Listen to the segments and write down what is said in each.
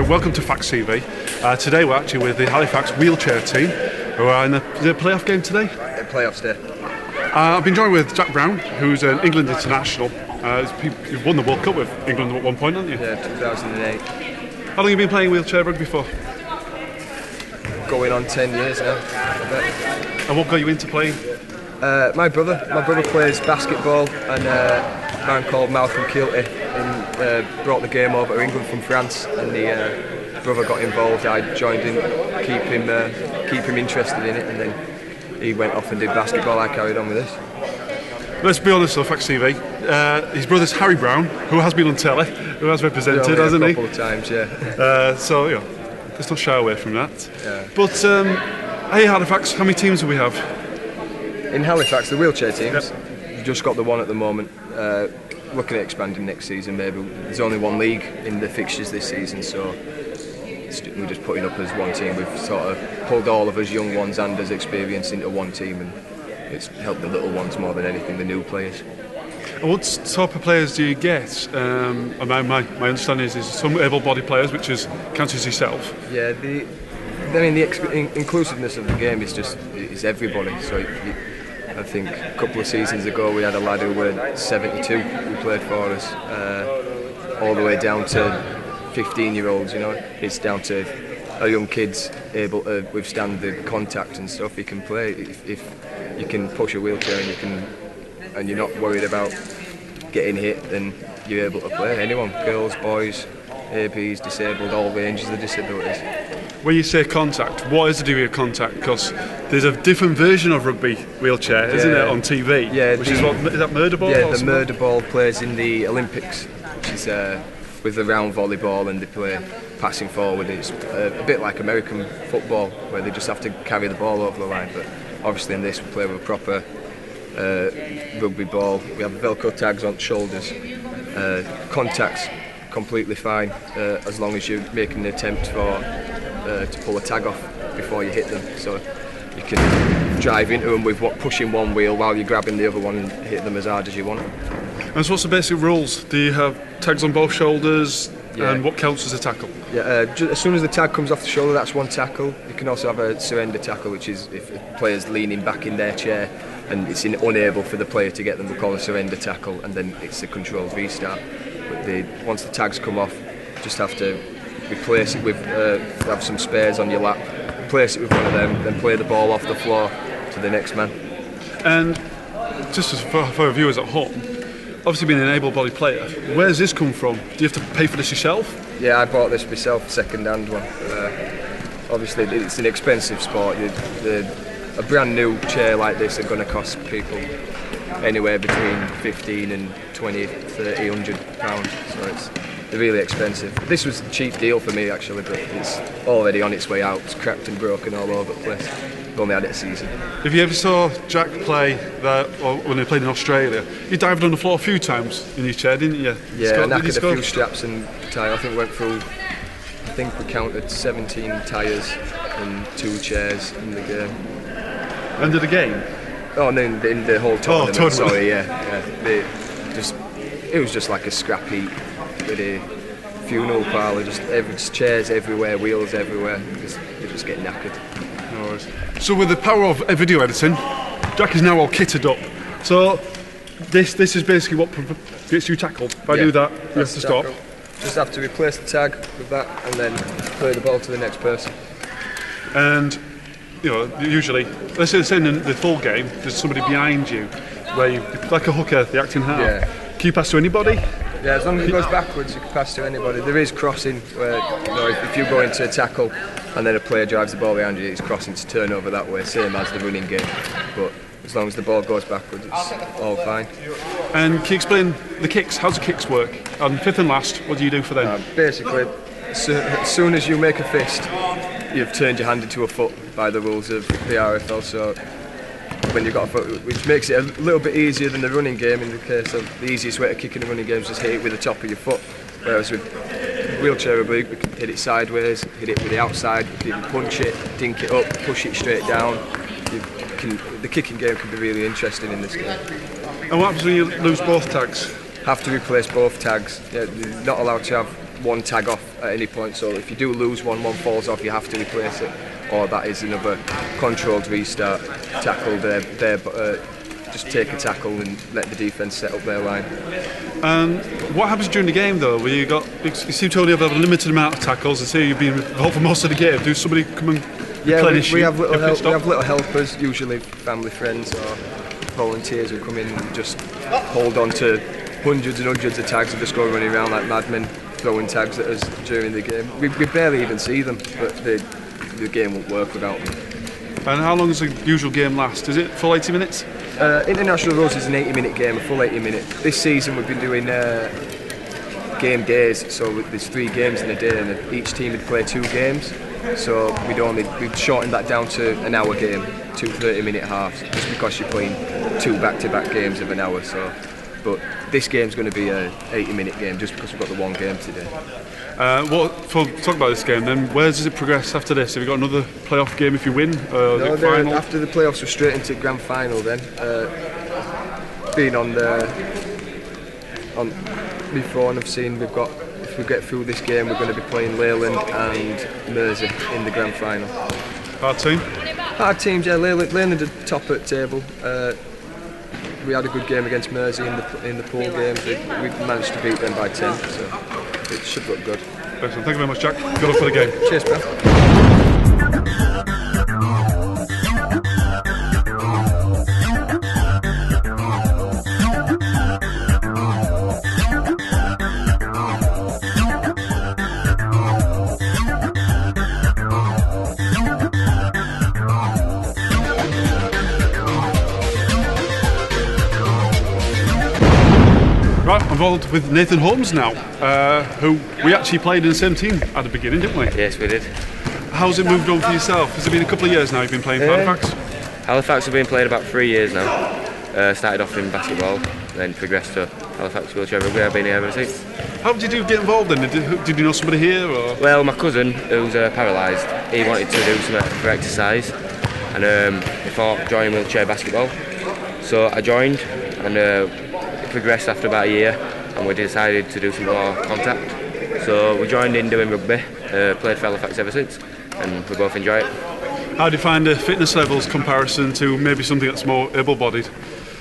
Okay, welcome to Fax TV. Today we're actually with the Halifax wheelchair team, who are in the playoff game today. Playoffs day. I've been joined with Jack Brown, who's an England international. You've won the World Cup with England at one point, haven't you? Yeah, 2008. How long have you been playing wheelchair rugby for? Going on 10 years now. And what got you into playing? My brother plays basketball, and a man called Malcolm Kilty brought the game over to England from France, and the brother got involved. I joined in, keep him interested in it, and then he went off and did basketball. I carried on with this. Let's be honest, though, Fax TV. His brother's Harry Brown, who has been on telly, who has represented, hasn't he? A couple of times, yeah. So, you know, let's not shy away from that. Yeah. But, hey, Halifax, how many teams do we have? In Halifax, the wheelchair teams, Yep. we've just got the one at the moment. Looking at expanding next season, maybe. There's only one league in the fixtures this season, so we're just putting up as one team. We've sort of pulled all of us young ones and us experience into one team, and it's helped the little ones more than anything, the new players. And what type of players do you get? My understanding is some able-bodied players, which counts as yourself. Yeah, the inclusiveness of the game is everybody. So I think a couple of seasons ago we had a lad who were 72 who played for us, all the way down to 15-year-olds. You know, it's down to a young kid's able to withstand the contact and stuff. He can play if you can push a wheelchair and you're not worried about getting hit, then you're able to play. Anyone, girls, boys, ABs, disabled, all ranges of disabilities. When you say contact, what is the degree of contact? Because there's a different version of rugby wheelchair, isn't it, on TV? Yeah. Is that murder ball? Yeah, the murder ball plays in the Olympics, which is with the round volleyball, and they play passing forward. It's a bit like American football, where they just have to carry the ball over the line. But obviously in this we play with a proper rugby ball. We have Velcro tags on shoulders. Contact's completely fine, as long as you're making an attempt to pull a tag off before you hit them. So you can drive into them with pushing one wheel while you're grabbing the other one and hit them as hard as you want. And so what's the basic rules? Do you have tags on both shoulders? Yeah. And what counts as a tackle? Yeah, as soon as the tag comes off the shoulder, that's one tackle. You can also have a surrender tackle, which is if the player's leaning back in their chair and it's unable for the player to get them, we call a surrender tackle, and then it's a controlled restart. But once the tags come off, just have to replace it with have some spares on your lap, replace it with one of them, then play the ball off the floor to the next man. And just for our viewers at home, obviously being an able-bodied player, where does this come from? Do you have to pay for this yourself? Yeah, I bought this myself, second-hand one. Obviously it's an expensive sport. A brand new chair like this are going to cost people anywhere between 15 and 20, 30, 100 pounds, so they're really expensive. This was a cheap deal for me actually, but it's already on its way out. It's cracked and broken all over the place. I've only had it a season. If you ever saw Jack play when he played in Australia, you dived on the floor a few times in your chair, didn't you? Yeah, knackered a few straps and tyre. I think we counted 17 tyres and 2 chairs in the game. End of the game? Oh, no, in the whole tournament. Tournament. Sorry, yeah. It was just like a scrap heap with a funeral parlour. Just chairs everywhere, wheels everywhere. You just get knackered. No worries. So with the power of video editing, Jack is now all kitted up. So this is basically what gets you tackled. If I do that, you have to stop. Just have to replace the tag with that, and then play the ball to the next person. And you know, usually, let's say in the full game, there's somebody behind you, where you like a hooker, the acting half. Yeah. Can you pass to anybody? Yeah, as long as it goes backwards, you can pass to anybody. There is crossing, where if you go into a tackle and then a player drives the ball behind you, it's crossing to turn over that way, same as the running game. But as long as the ball goes backwards, it's all fine. And can you explain the kicks? How's the kicks work? And fifth and last, what do you do for them? Basically, as soon as you make a fist, you've turned your hand into a foot by the rules of the RFL. So when you've got a foot, which makes it a little bit easier than the running game, in the case of the easiest way to kick in the running game is just hit it with the top of your foot. Whereas with Wheelchair Rugby League, we can hit it sideways, hit it with the outside, you can punch it, dink it up, push it straight down. The kicking game can be really interesting in this game. And what happens when you lose both tags? Have to replace both tags. Yeah, you're not allowed to have one tag off at any point. So if you do lose one falls off, you have to replace it, or that is another controlled restart. Tackle there, just take a tackle and let the defence set up their line. What happens during the game though? Where you seem to only have a limited amount of tackles, and say you've been involved for most of the game. Do somebody come and replenish you? We have little helpers, usually family, friends, or volunteers who come in and just hold on to hundreds and hundreds of tags and just go running around like madmen, throwing tags at us during the game. We barely even see them, but the game won't work without them. And how long does the usual game last? Is it full 80 minutes? International rules is an 80-minute game, a full 80 minute. This season we've been doing game days, so there's 3 games in a day, and each team would play 2 games. So we've shortened that down to an hour game, 2 30-minute halves, just because you're playing 2 back-to-back games of an hour. So, but this game's going to be a 80-minute game, just because we've got the one game today. Talk about this game then. Where does it progress after this? Have you got another playoff game if you win? No, final? After the playoffs, we're straight into grand final then. Being on before, and I've seen if we get through this game, we're going to be playing Leyland and Mersey in the grand final. Hard team? Hard teams, yeah. Leyland are top at table. We had a good game against Mersey in the pool games. We managed to beat them by 10, so it should look good. Excellent. Thank you very much, Jack. Good luck for the game. Cheers, pal. Right, I'm involved with Nathan Holmes now, who we actually played in the same team at the beginning, didn't we? Yes, we did. How's it moved on for yourself? Has it been a couple of years now you've been playing for Halifax? Halifax have been playing about 3 years now. Started off in basketball, then progressed to Halifax Wheelchair Rugby. I've been here ever since. How did you get involved then? Did you know somebody here? Or? Well, my cousin, who's paralysed, he wanted to do something for exercise, and he thought joining wheelchair basketball. So I joined, and progressed after about a year, and we decided to do some more contact. So we joined in doing rugby, played for Halifax ever since, and we both enjoy it. How do you find the fitness levels comparison to maybe something that's more able-bodied?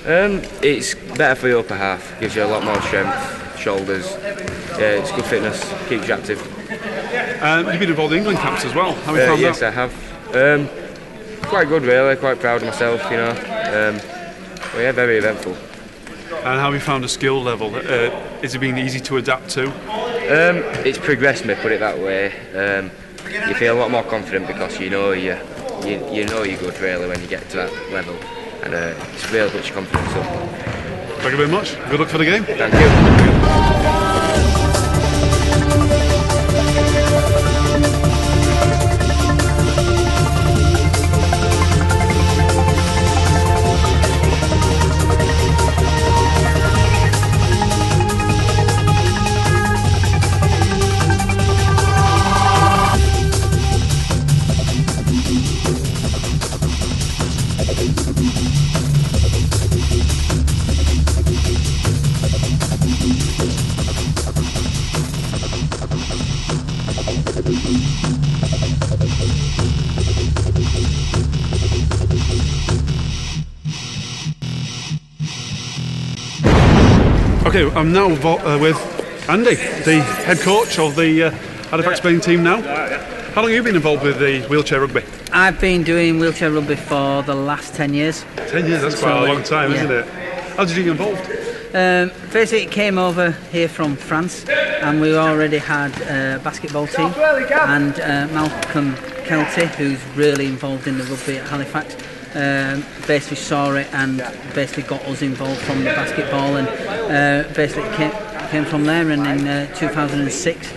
It's better for your upper half, gives you a lot more strength, shoulders. Yeah, it's good fitness, keeps you active. You've been involved in England camps as well. How have you found yes, that? I have. Quite good, really. Quite proud of myself, you know. Well, yeah, very eventful. And how have you found the skill level? Is it been easy to adapt to? It's progressed me, put it that way. You feel a lot more confident because you know you're good really when you get to that level, and it's really puts your confidence up. Thank you very much. Good luck for the game. Thank you. Okay, I'm now with Andy, the head coach of the Halifax playing team now. How long have you been involved with the wheelchair rugby? I've been doing wheelchair rugby for the last 10 years. 10 years, that's quite a long time, isn't it? How did you get involved? Basically, it came over here from France, and we already had a basketball team, and Malcolm Kelty, who's really involved in the rugby at Halifax, basically saw it and basically got us involved from the basketball, and basically came from there. And in 2006,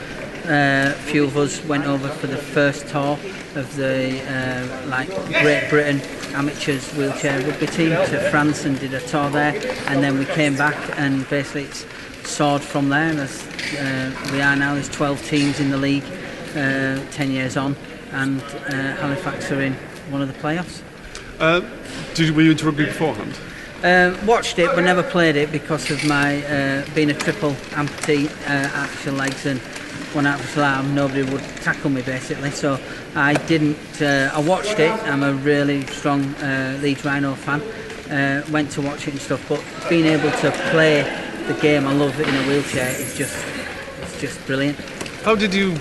a few of us went over for the first tour of the Great Britain amateurs wheelchair rugby team to France and did a tour there, and then we came back and basically it's soared from there. As we are now, there's 12 teams in the league, 10 years on, and Halifax are in one of the playoffs. Were you into rugby beforehand? Watched it but never played it because of my being a triple amputee, actual legs, and one out of slam, nobody would tackle me basically. So I didn't. I watched it. I'm a really strong Leeds Rhino fan. Went to watch it and stuff, but being able to play the game, I love it in a wheelchair. It's just brilliant. How did you?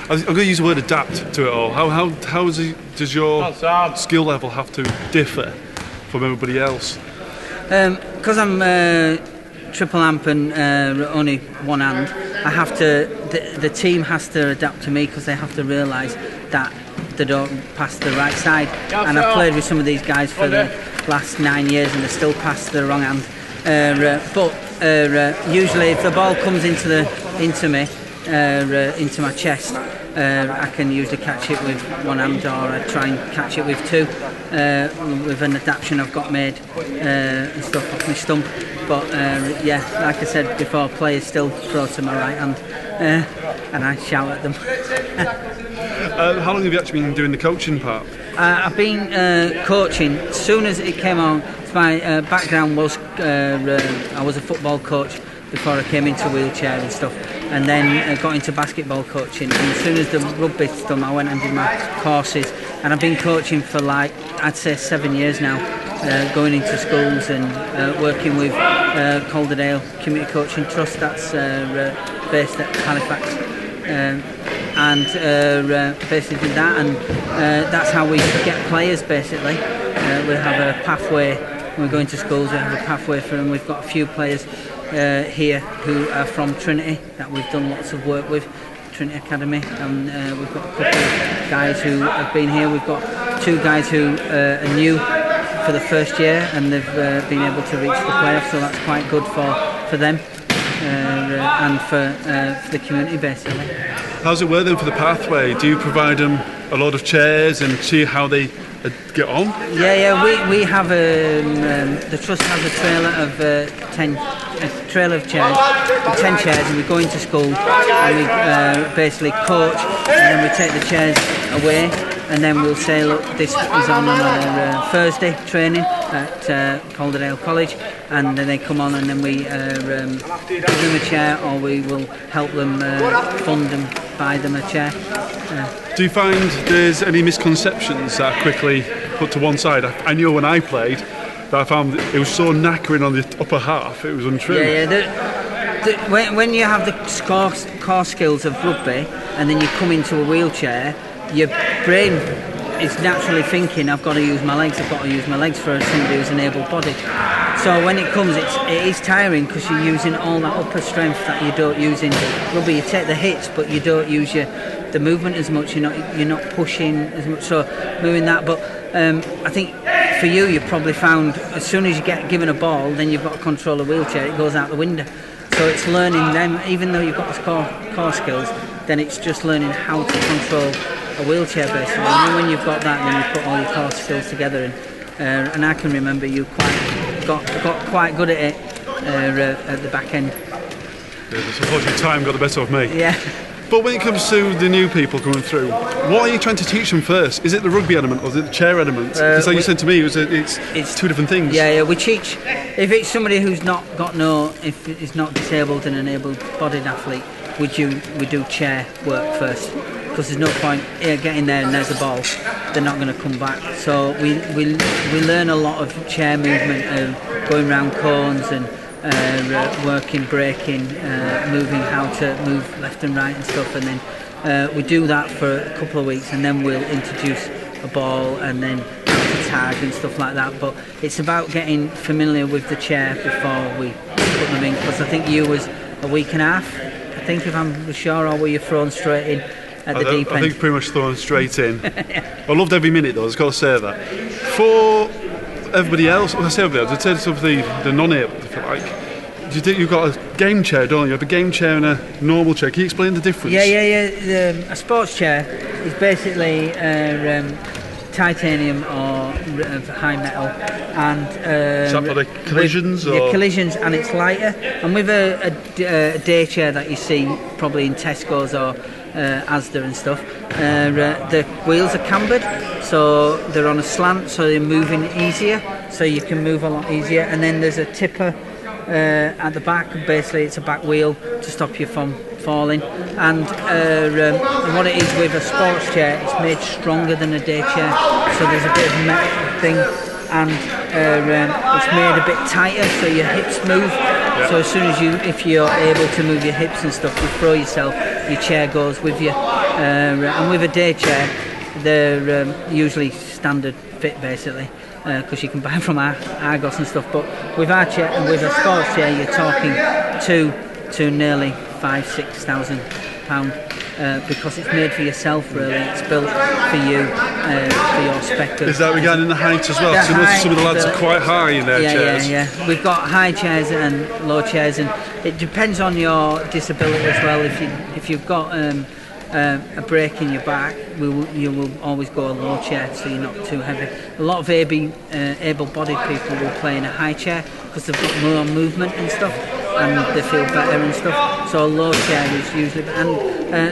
I'm going to use the word adapt to it all. Does your skill level have to differ from everybody else? Because I'm triple amp and only one hand, I have to. The team has to adapt to me because they have to realise that they don't pass the right side. And I've played with some of these guys for the last 9 years and they still pass the wrong hand. But usually, if the ball comes into me, into my chest, I can usually catch it with one hand, or I try and catch it with two, with an adaptation I've got made and stuff off my stump. But yeah, like I said before, players still throw to my right hand, and I shout at them. How long have you actually been doing the coaching part? I've been coaching as soon as it came on. My background was I was a football coach before I came into wheelchair and stuff, and then got into basketball coaching. And as soon as the rugby's done, I went and did my courses, and I've been coaching for like, I'd say 7 years now, going into schools and working with Calderdale Community Coaching Trust, that's based at Halifax, and basically that, and that's how we get players basically. We have a pathway. When we go into schools, we have a pathway for them. We've got a few players here who are from Trinity that we've done lots of work with, Trinity Academy, and we've got a couple of guys who have been here. We've got 2 guys who are new for the first year, and they've been able to reach the playoffs, so that's quite good for them and for the community basically. How's it work then for the pathway? Do you provide them a lot of chairs and see how they get on? Yeah. We have the trust has a trailer of 10 chairs, and we go into school and we basically coach, and then we take the chairs away, and then we'll say, look, this is on a Thursday training at Calderdale College, and then they come on, and then we give them a chair, or we will help them fund them, buy them a chair. Do you find there's any misconceptions that are quickly put to one side? I knew when I played that I found it was so knackering on the upper half, it was untrue. Yeah. When you have the core skills of rugby and then you come into a wheelchair, your brain is naturally thinking, I've got to use my legs for somebody who's an able-bodied. So when it comes, it is tiring because you're using all that upper strength that you don't use in rugby. You take the hits, but you don't use the movement as much. You're not pushing as much. So moving that, but I think for you probably found as soon as you get given a ball, then you've got to control a wheelchair. It goes out the window. So it's learning them, even though you've got the core skills, then it's just learning how to control a wheelchair basically. And then when you've got that, then you put all your core skills together. And I can remember you got quite good at it at the back end. Yeah, I suppose your time got the better of me. Yeah. But when it comes to the new people coming through, what are you trying to teach them first? Is it the rugby element or is it the chair element? Because like you said to me, it's 2 different things. Yeah, we teach, if it's somebody who's not if it's not disabled and an able-bodied athlete, we do chair work first. Because there's no point getting there and there's a ball, they're not going to come back. So we learn a lot of chair movement, going around cones and working, breaking, moving, how to move left and right and stuff, and then we do that for a couple of weeks, and then we'll introduce a ball and then how to tag and stuff like that. But it's about getting familiar with the chair before we put them in, because I think you was a week and a half, I think, if I'm sure, or were you thrown straight in at the deep end? I think pretty much thrown straight in. I loved every minute though, I've got to say that. For everybody else, well, I say everybody else, in terms of the non-able, if you like, you've got a game chair, don't you? You have a game chair and a normal chair. Can you explain the difference? Yeah. A sports chair is basically titanium or high metal, and is that for the collisions? Collisions, and it's lighter. And with a day chair that you see probably in Tesco's or Asda and stuff, the wheels are cambered, so they're on a slant, so they're moving easier, so you can move a lot easier. And then there's a tipper at the back. Basically it's a back wheel to stop you from falling. And what it is with a sports chair, it's made stronger than a day chair, so there's a bit of metal thing, and it's made a bit tighter so your hips move. So as soon as if you're able to move your hips and stuff, you throw yourself, your chair goes with you. And with a day chair, they're usually standard fit basically, because you can buy them from Argos and stuff. But with our chair and with a sports chair, you're talking to nearly £5,000-6,000. Because it's made for yourself, really. It's built for you, for your spec. Is that regarding the height as well? So some of the lads are quite high in their chairs. Yeah. We've got high chairs and low chairs, and it depends on your disability as well. If you've got a break in your back, you will always go a low chair, so you're not too heavy. A lot of able-bodied people will play in a high chair because they've got more movement and stuff, and they feel better and stuff. So a low chair is usually, and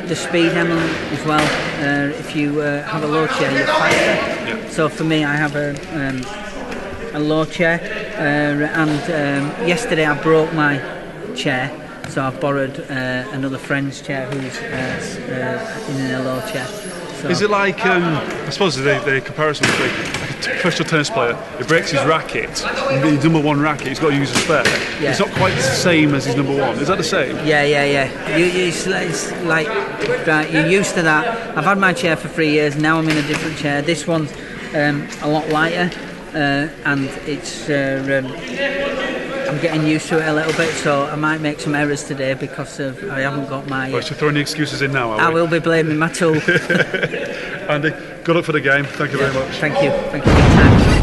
the speed element as well. If you have a low chair, you're faster. Yeah. So for me, I have a low chair, and yesterday I broke my chair, so I borrowed another friend's chair who's in a low chair. So. Is it like, I suppose the comparison is like a professional tennis player, he breaks his racket, his number one racket, he's got to use a spare. Yeah. It's not quite the same as his number one. Is that the same? Yeah. It's like, right, you're used to that. I've had my chair for 3 years, now I'm in a different chair. This one's a lot lighter, and it's... I'm getting used to it a little bit, so I might make some errors today because I haven't got my... Right, so throwing the excuses in now, I will be blaming my tool. Andy, good luck for the game. Thank you very much. Thank you for your time.